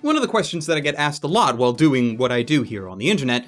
One of the questions that I get asked a lot while doing what I do here on the internet,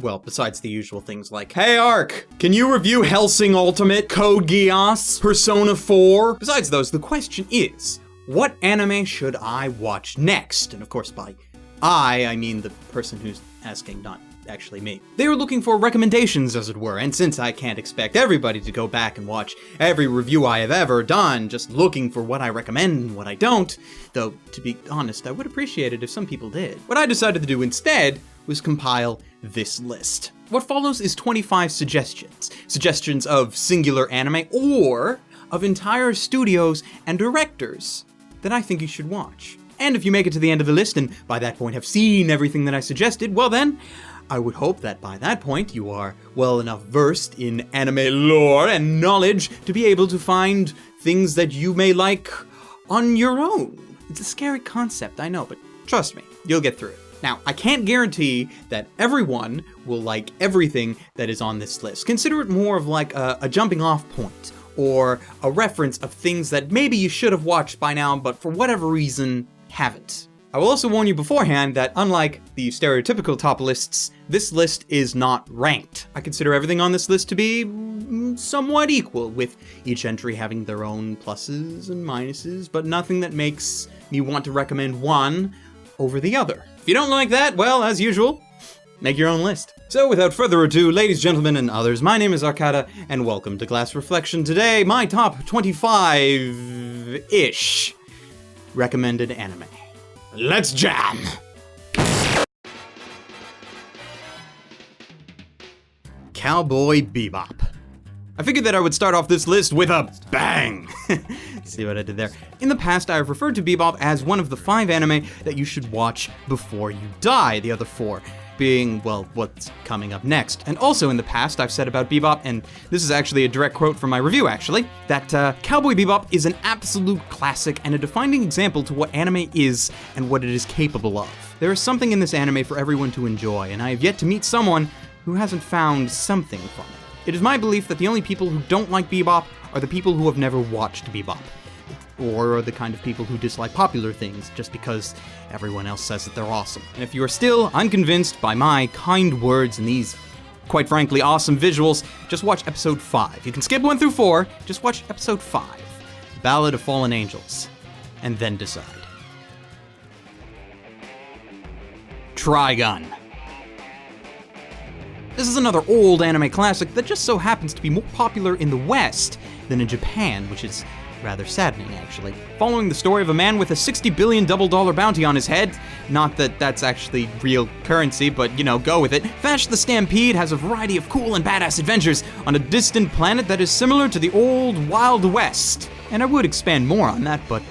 well, besides the usual things like, hey Ark, can you review Hellsing Ultimate, Code Geass, Persona 4? Besides those, the question is, what anime should I watch next? And of course by I mean the person who's asking, not actually me. They were looking for recommendations, as it were, and since I can't expect everybody to go back and watch every review I have ever done, just looking for what I recommend and what I don't, though, to be honest, I would appreciate it if some people did. What I decided to do instead was compile this list. What follows is 25 suggestions. Suggestions of singular anime or of entire studios and directors that I think you should watch. And if you make it to the end of the list and by that point have seen everything that I suggested, well then, I would hope that by that point you are well enough versed in anime lore and knowledge to be able to find things that you may like on your own. It's a scary concept, I know, but trust me, you'll get through it. Now, I can't guarantee that everyone will like everything that is on this list. Consider it more of like a jumping off point or a reference of things that maybe you should have watched by now, but for whatever reason, haven't. I will also warn you beforehand that unlike the stereotypical top lists, this list is not ranked. I consider everything on this list to be somewhat equal, with each entry having their own pluses and minuses, but nothing that makes me want to recommend one over the other. If you don't like that, well, as usual, make your own list. So without further ado, ladies, gentlemen, and others, my name is Arcada, and welcome to Glass Reflection. Today, my top 25-ish recommended anime. Let's jam! Cowboy Bebop. I figured that I would start off this list with a bang! See what I did there? In the past, I have referred to Bebop as one of the 5 anime that you should watch before you die, the other 4 being, well, what's coming up next. And also in the past, I've said about Bebop, and this is actually a direct quote from my review actually, that Cowboy Bebop is an absolute classic and a defining example to what anime is and what it is capable of. There is something in this anime for everyone to enjoy, and I have yet to meet someone who hasn't found something from it. It is my belief that the only people who don't like Bebop are the people who have never watched Bebop, or are the kind of people who dislike popular things just because everyone else says that they're awesome. And if you are still unconvinced by my kind words and these, quite frankly, awesome visuals, just watch episode 5. You can skip 1 through 4, just watch episode 5, Ballad of Fallen Angels, and then decide. Trigun. This is another old anime classic that just so happens to be more popular in the West than in Japan, which is rather saddening, actually. Following the story of a man with a $60 billion double-dollar bounty on his head, not that that's actually real currency, but, you know, go with it, Vash the Stampede has a variety of cool and badass adventures on a distant planet that is similar to the old Wild West. And I would expand more on that, but,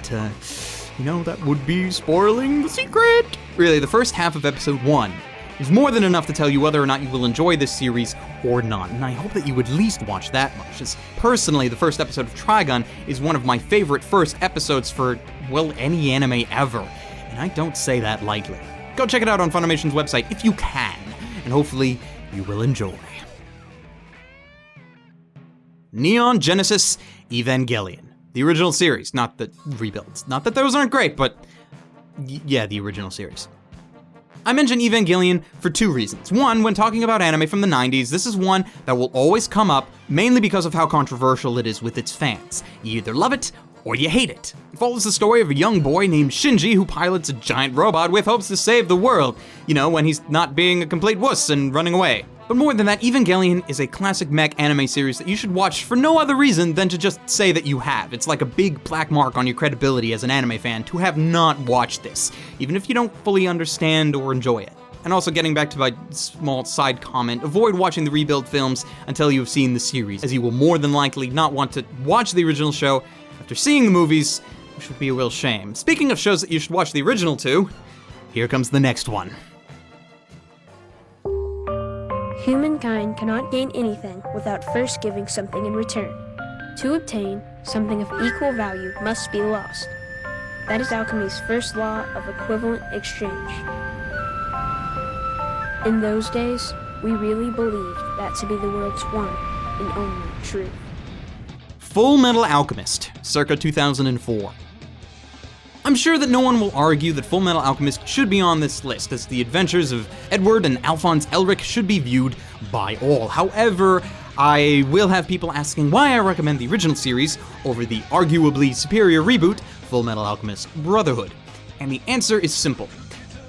you know, that would be spoiling the secret. Really, the first half of episode 1 is more than enough to tell you whether or not you will enjoy this series or not, and I hope that you would at least watch that much, as personally, the first episode of Trigun is one of my favorite first episodes for, well, any anime ever, and I don't say that lightly. Go check it out on Funimation's website if you can, and hopefully you will enjoy. Neon Genesis Evangelion. The original series, not the rebuilds. Not that those aren't great, but yeah, the original series. I mention Evangelion for 2 reasons. One, when talking about anime from the 90s, this is one that will always come up, mainly because of how controversial it is with its fans. You either love it, or you hate it. It follows the story of a young boy named Shinji who pilots a giant robot with hopes to save the world, you know, when he's not being a complete wuss and running away. But more than that, Evangelion is a classic mech anime series that you should watch for no other reason than to just say that you have. It's like a big black mark on your credibility as an anime fan to have not watched this, even if you don't fully understand or enjoy it. And also, getting back to my small side comment, avoid watching the rebuild films until you've seen the series, as you will more than likely not want to watch the original show after seeing the movies, which would be a real shame. Speaking of shows that you should watch the original to, here comes the next one. Humankind cannot gain anything without first giving something in return. To obtain, something of equal value must be lost. That is alchemy's first law of equivalent exchange. In those days, we really believed that to be the world's one and only truth. Full Metal Alchemist, circa 2004. I'm sure that no one will argue that Fullmetal Alchemist should be on this list, as the adventures of Edward and Alphonse Elric should be viewed by all. However, I will have people asking why I recommend the original series over the arguably superior reboot, Fullmetal Alchemist Brotherhood. And the answer is simple.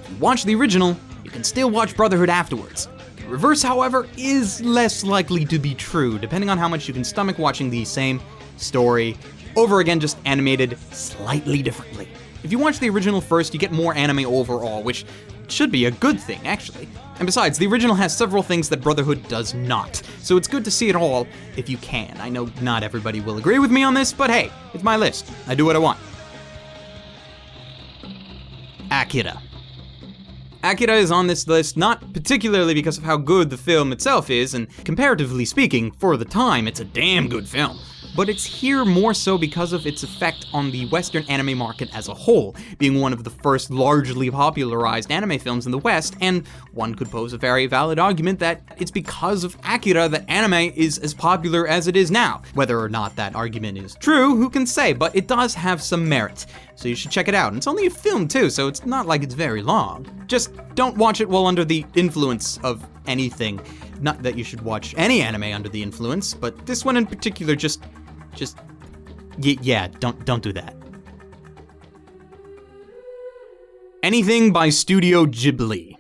If you watch the original, you can still watch Brotherhood afterwards. The reverse, however, is less likely to be true, depending on how much you can stomach watching the same story over again, just animated slightly differently. If you watch the original first, you get more anime overall, which should be a good thing, actually. And besides, the original has several things that Brotherhood does not, so it's good to see it all if you can. I know not everybody will agree with me on this, but hey, it's my list. I do what I want. Akira. Akira is on this list not particularly because of how good the film itself is, and comparatively speaking, for the time, it's a damn good film. But it's here more so because of its effect on the Western anime market as a whole, being one of the first largely popularized anime films in the West, and one could pose a very valid argument that it's because of Akira that anime is as popular as it is now. Whether or not that argument is true, who can say, but it does have some merit. So you should check it out. And it's only a film too, so it's not like it's very long. Just don't watch it while under the influence of anything. Not that you should watch any anime under the influence, but this one in particular yeah, don't do that. Anything by Studio Ghibli.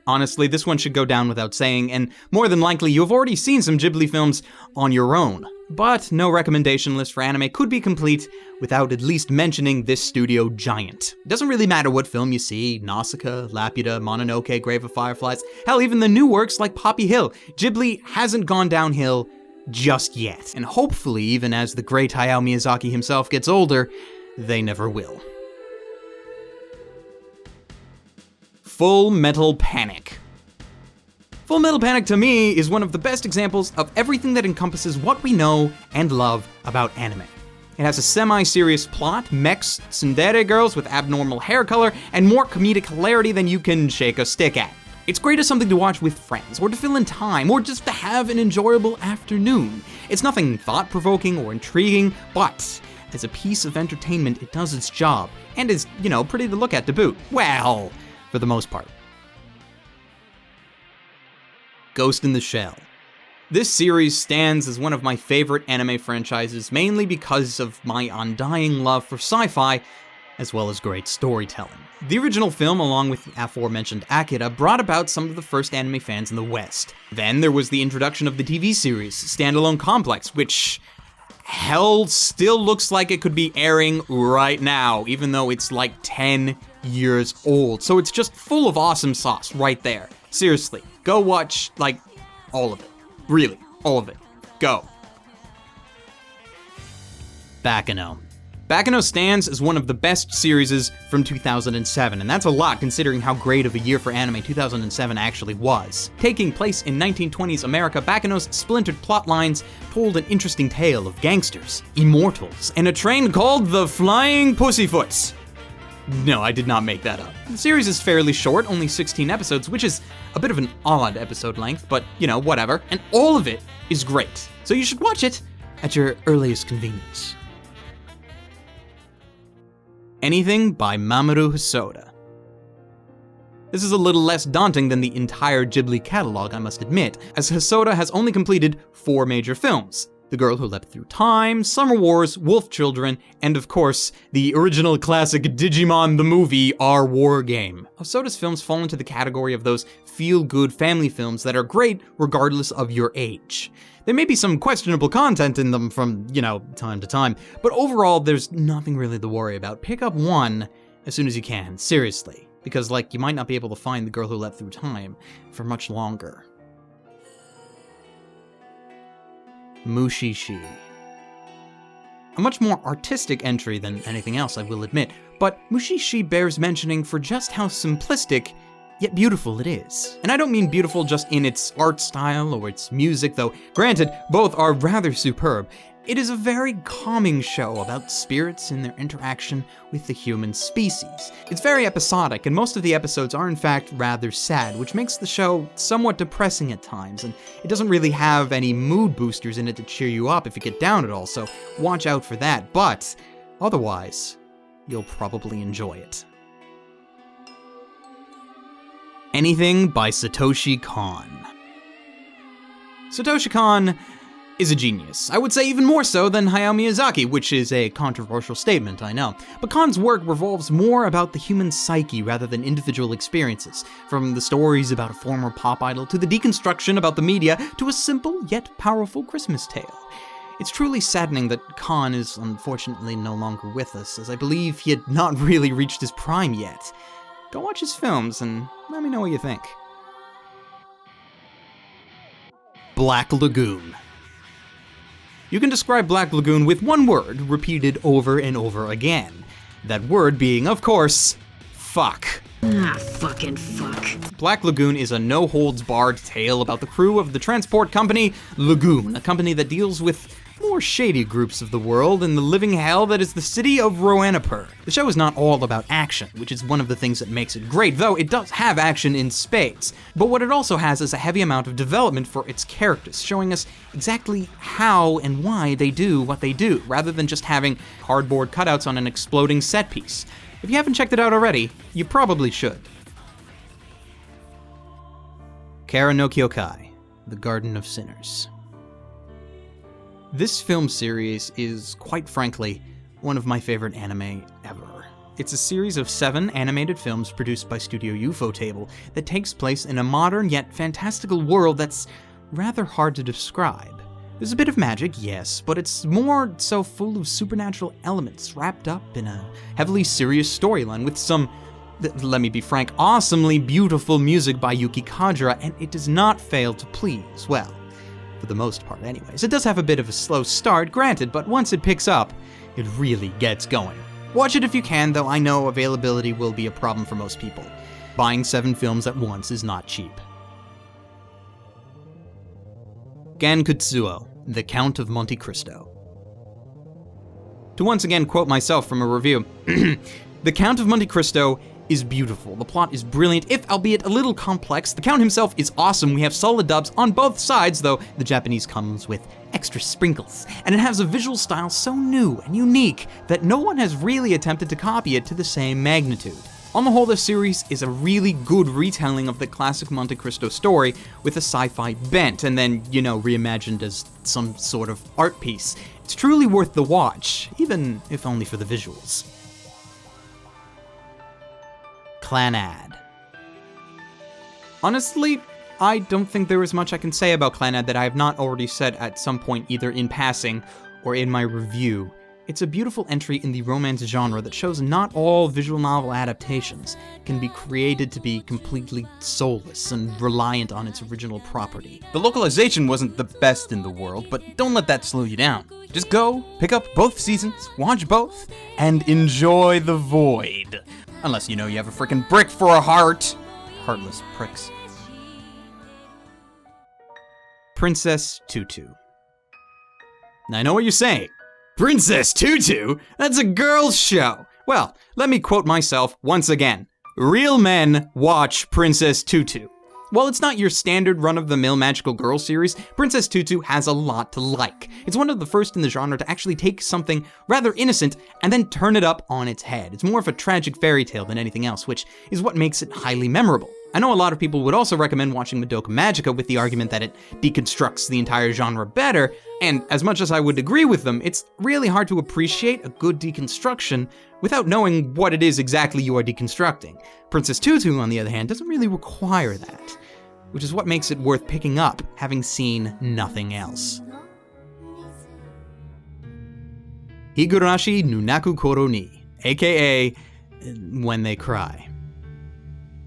Honestly, this one should go down without saying, and more than likely you have already seen some Ghibli films on your own. But no recommendation list for anime could be complete without at least mentioning this studio giant. It doesn't really matter what film you see, Nausicaa, Laputa, Mononoke, Grave of Fireflies, hell, even the new works like Poppy Hill. Ghibli hasn't gone downhill just yet, and hopefully, even as the great Hayao Miyazaki himself gets older, they never will. Full Metal Panic. Full Metal Panic to me is one of the best examples of everything that encompasses what we know and love about anime. It has a semi-serious plot, mechs, tsundere girls with abnormal hair color, and more comedic hilarity than you can shake a stick at. It's great as something to watch with friends, or to fill in time, or just to have an enjoyable afternoon. It's nothing thought-provoking or intriguing, but as a piece of entertainment, it does its job, and is, pretty to look at to boot. Well, for the most part. Ghost in the Shell. This series stands as one of my favorite anime franchises, mainly because of my undying love for sci-fi, as well as great storytelling. The original film, along with the aforementioned Akira, brought about some of the first anime fans in the West. Then there was the introduction of the TV series, Standalone Complex, which, hell, still looks like it could be airing right now, even though it's like 10 years old. So it's just full of awesome sauce right there. Seriously, go watch, all of it. Really, all of it. Go. Baccano. Baccano stands as one of the best series from 2007, and that's a lot considering how great of a year for anime 2007 actually was. Taking place in 1920s America, Baccano's splintered plot lines told an interesting tale of gangsters, immortals, and a train called the Flying Pussyfoots. No, I did not make that up. The series is fairly short, only 16 episodes, which is a bit of an odd episode length, but, whatever. And all of it is great, so you should watch it at your earliest convenience. Anything by Mamoru Hosoda. This is a little less daunting than the entire Ghibli catalog, I must admit, as Hosoda has only completed 4 major films. The Girl Who Leapt Through Time, Summer Wars, Wolf Children, and of course, the original classic Digimon the Movie, Our War Game. Hosoda's films fall into the category of those feel-good family films that are great regardless of your age. There may be some questionable content in them from, time to time, but overall, there's nothing really to worry about. Pick up one as soon as you can, seriously, because, you might not be able to find The Girl Who Leapt Through Time for much longer. Mushishi. A much more artistic entry than anything else, I will admit, but Mushishi bears mentioning for just how simplistic yet beautiful it is. And I don't mean beautiful just in its art style or its music, though granted, both are rather superb. It is a very calming show about spirits and their interaction with the human species. It's very episodic, and most of the episodes are in fact rather sad, which makes the show somewhat depressing at times, and it doesn't really have any mood boosters in it to cheer you up if you get down at all, so watch out for that. But otherwise, You'll probably enjoy it. Anything by Satoshi Kon. Satoshi Kon is a genius. I would say even more so than Hayao Miyazaki, which is a controversial statement, I know. But Kon's work revolves more about the human psyche rather than individual experiences, from the stories about a former pop idol to the deconstruction about the media to a simple yet powerful Christmas tale. It's truly saddening that Kon is unfortunately no longer with us, as I believe he had not really reached his prime yet. Go watch his films and let me know what you think. Black Lagoon. You can describe Black Lagoon with one word, repeated over and over again. That word being, of course, fuck. Fucking fuck. Black Lagoon is a no-holds-barred tale about the crew of the transport company Lagoon, a company that deals with more shady groups of the world in the living hell that is the city of Roanapur. The show is not all about action, which is one of the things that makes it great, though it does have action in spades. But what it also has is a heavy amount of development for its characters, showing us exactly how and why they do what they do, rather than just having cardboard cutouts on an exploding set piece. If you haven't checked it out already, you probably should. Kara no Kyokai, The Garden of Sinners. This film series is, quite frankly, one of my favorite anime ever. It's a series of 7 animated films produced by Studio Ufotable that takes place in a modern yet fantastical world that's rather hard to describe. There's a bit of magic, yes, but it's more so full of supernatural elements wrapped up in a heavily serious storyline with some, let me be frank, awesomely beautiful music by Yuki Kajira, and it does not fail to please, well, for the most part anyways. It does have a bit of a slow start, granted, but once it picks up, it really gets going. Watch it if you can, though I know availability will be a problem for most people. Buying 7 films at once is not cheap. Gankutsuo, The Count of Monte Cristo. To once again quote myself from a review, The Count of Monte Cristo is beautiful. The plot is brilliant, if albeit a little complex. The Count himself is awesome. We have solid dubs on both sides, though the Japanese comes with extra sprinkles. And it has a visual style so new and unique that no one has really attempted to copy it to the same magnitude. On the whole, this series is a really good retelling of the classic Monte Cristo story with a sci-fi bent, and then, reimagined as some sort of art piece. It's truly worth the watch, even if only for the visuals. Clannad. Honestly, I don't think there is much I can say about Clannad that I have not already said at some point either in passing or in my review. It's a beautiful entry in the romance genre that shows not all visual novel adaptations can be created to be completely soulless and reliant on its original property. The localization wasn't the best in the world, but don't let that slow you down. Just go, pick up both seasons, watch both, and enjoy the void. Unless you have a frickin' brick for a heart. Heartless pricks. Princess Tutu. Now I know what you're saying. Princess Tutu? That's a girl's show. Well, let me quote myself once again. Real men watch Princess Tutu. While it's not your standard run-of-the-mill magical girl series, Princess Tutu has a lot to like. It's one of the first in the genre to actually take something rather innocent and then turn it up on its head. It's more of a tragic fairy tale than anything else, which is what makes it highly memorable. I know a lot of people would also recommend watching Madoka Magica with the argument that it deconstructs the entire genre better, and as much as I would agree with them, it's really hard to appreciate a good deconstruction without knowing what it is exactly you are deconstructing. Princess Tutu, on the other hand, doesn't really require that, which is what makes it worth picking up, having seen nothing else. Higurashi Nunaku Koro ni, aka When They Cry.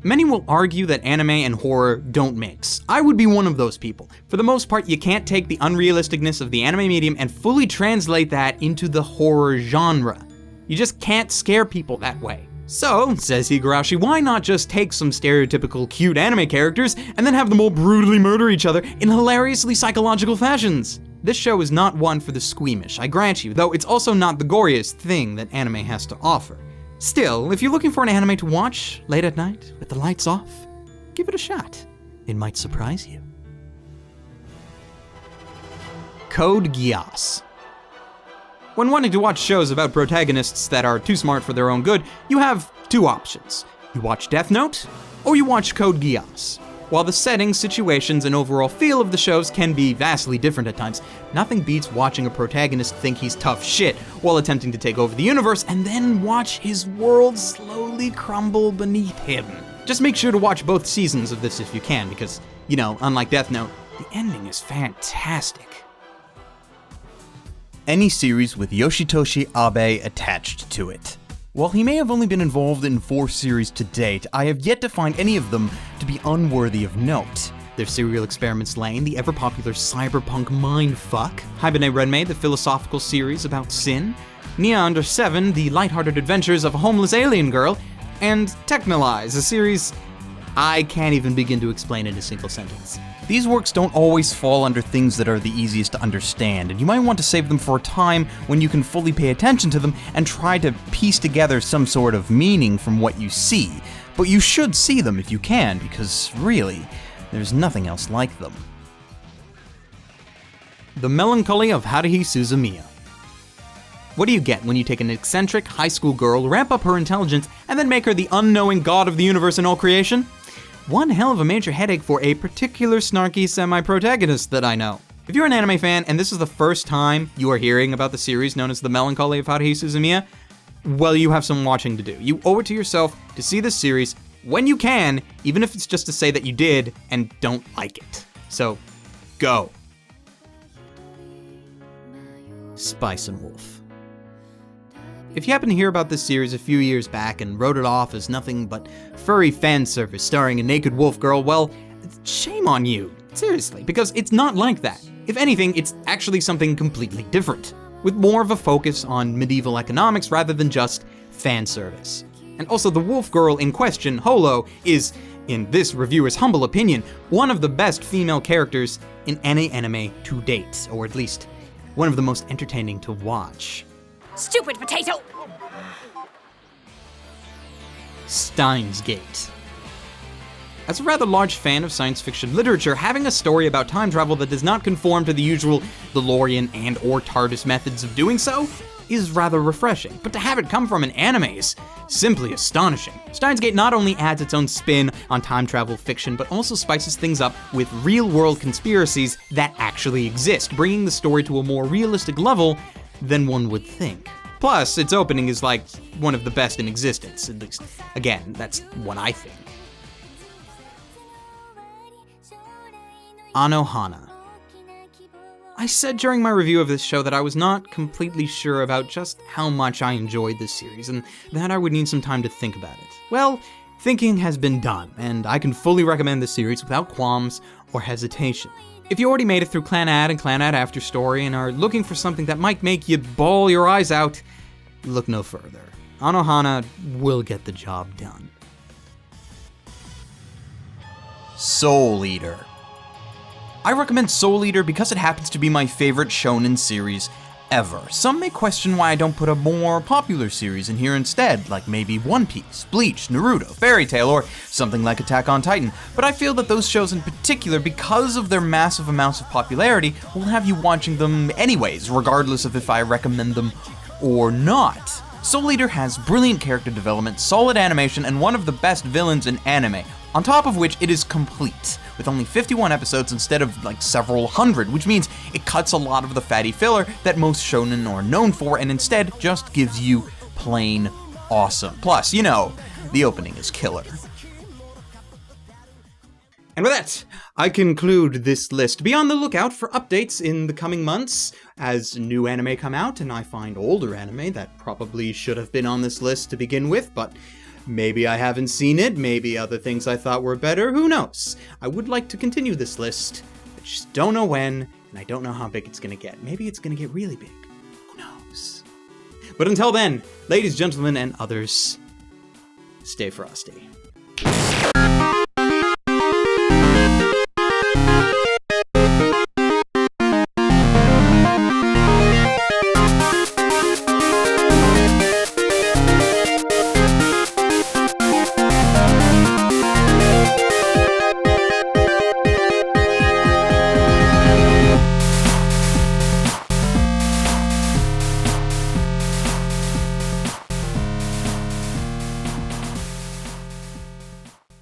Many will argue that anime and horror don't mix. I would be one of those people. For the most part, you can't take the unrealisticness of the anime medium and fully translate that into the horror genre. You just can't scare people that way. So, says Higurashi, why not just take some stereotypical cute anime characters and then have them all brutally murder each other in hilariously psychological fashions? This show is not one for the squeamish, I grant you, though it's also not the goriest thing that anime has to offer. Still, if you're looking for an anime to watch late at night with the lights off, give it a shot. It might surprise you. Code Geass. When wanting to watch shows about protagonists that are too smart for their own good, you have two options. You watch Death Note, or you watch Code Geass. While the settings, situations, and overall feel of the shows can be vastly different at times, nothing beats watching a protagonist think he's tough shit while attempting to take over the universe and then watch his world slowly crumble beneath him. Just make sure to watch both seasons of this if you can, because, unlike Death Note, the ending is fantastic. Any series with Yoshitoshi Abe attached to it. While he may have only been involved in 4 series to date, I have yet to find any of them to be unworthy of note. There's Serial Experiments Lain, the ever-popular cyberpunk mindfuck, Hibernate Renmei, the philosophical series about sin, Nia Under 7, the lighthearted adventures of a homeless alien girl, and Technolize, a series I can't even begin to explain in a single sentence. These works don't always fall under things that are the easiest to understand, and you might want to save them for a time when you can fully pay attention to them and try to piece together some sort of meaning from what you see. But you should see them if you can, because really, there's nothing else like them. The Melancholy of Haruhi Suzumiya. What do you get when you take an eccentric high school girl, ramp up her intelligence, and then make her the unknowing god of the universe and all creation? One hell of a major headache for a particular snarky semi-protagonist that I know. If you're an anime fan and this is the first time you are hearing about the series known as The Melancholy of Haruhi Suzumiya, well, you have some watching to do. You owe it to yourself to see this series when you can, even if it's just to say that you did and don't like it. So, go. Spice and Wolf. If you happen to hear about this series a few years back and wrote it off as nothing but furry fan service starring a naked wolf girl, well, shame on you. Seriously, because it's not like that. If anything, it's actually something completely different, with more of a focus on medieval economics rather than just fan service. And also, the wolf girl in question, Holo, is, in this reviewer's humble opinion, one of the best female characters in any anime to date, or at least one of the most entertaining to watch. Stupid potato! Steins Gate. As a rather large fan of science fiction literature, having a story about time travel that does not conform to the usual DeLorean and or TARDIS methods of doing so is rather refreshing, but to have it come from an anime is simply astonishing. Steins Gate not only adds its own spin on time travel fiction, but also spices things up with real-world conspiracies that actually exist, bringing the story to a more realistic level than one would think. Plus, its opening is like one of the best in existence, at least, again, that's what I think. Anohana. I said during my review of this show that I was not completely sure about just how much I enjoyed this series, and that I would need some time to think about it. Well, thinking has been done, and I can fully recommend this series without qualms or hesitation. If you already made it through Clanad and Clanad After Story and are looking for something that might make you bawl your eyes out, look no further. Anohana will get the job done. Soul Eater. I recommend Soul Eater because it happens to be my favorite shonen series ever. Some may question why I don't put a more popular series in here instead, like maybe One Piece, Bleach, Naruto, Fairy Tail, or something like Attack on Titan, but I feel that those shows in particular, because of their massive amounts of popularity, will have you watching them anyways, regardless of if I recommend them or not. Soul Eater has brilliant character development, solid animation, and one of the best villains in anime, on top of which it is complete, with only 51 episodes instead of like several hundred, which means it cuts a lot of the fatty filler that most shonen are known for and instead just gives you plain awesome. Plus, the opening is killer. And with that, I conclude this list. Be on the lookout for updates in the coming months as new anime come out, and I find older anime that probably should have been on this list to begin with, but maybe I haven't seen it, maybe other things I thought were better, who knows? I would like to continue this list, I just don't know when, and I don't know how big it's gonna get. Maybe it's gonna get really big, who knows? But until then, ladies, gentlemen, and others, stay frosty.